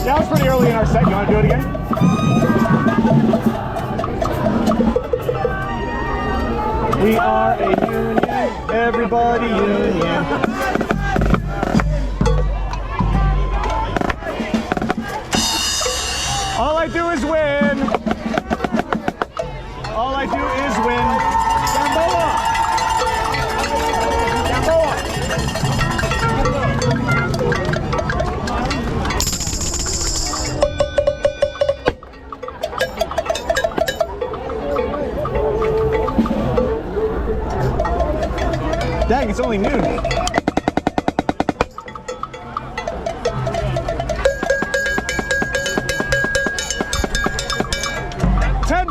That was pretty early in our set. You want to do it again? We are a union, everybody union. All I do is win. All I do is win. Dang, it's only noon.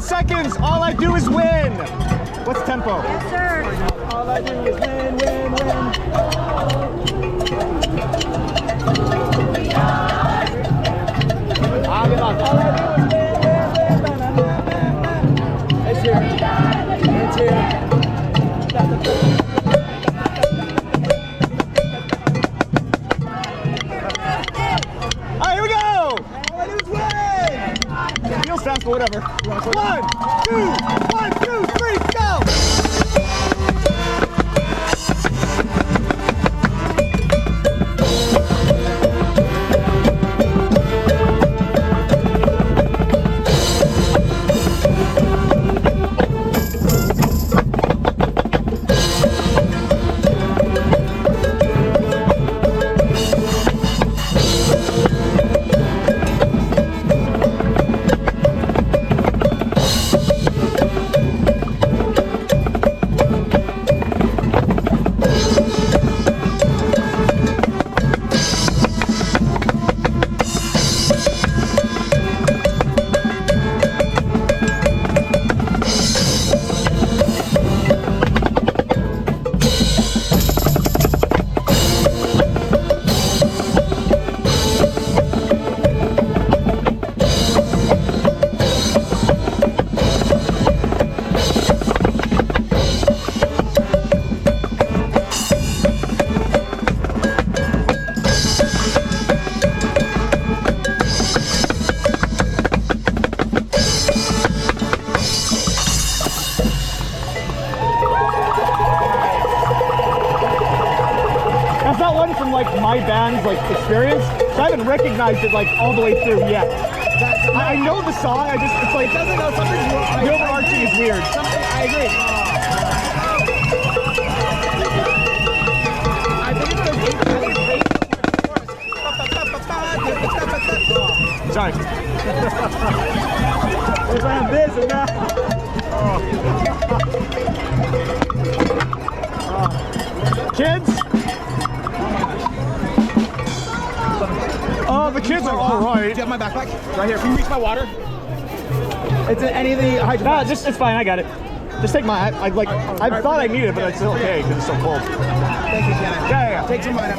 Seconds, all I do is win. What's tempo? Yes, sir. All I do is win, win, win. All I do is win, win, win. It's here. It's here. All right, here we go. All I do is win. Feels fast, but whatever. 1, 2, 3, go! From like my band's like experience, so I haven't recognized it like all the way through yet. I know the song, I just, it's like, it doesn't know, something's wrong. The overarching is weird. I agree. I think it's sorry. If I have this and that. Kids? Oh, the kids are all right. Do you have my backpack? Right here. Can you reach my water? It's in any of the hydro. No, just it's fine. I got it. Just take my. I thought I needed it, but it's still okay because it's so cold. Thank you, Ken. Yeah. Take some of mine.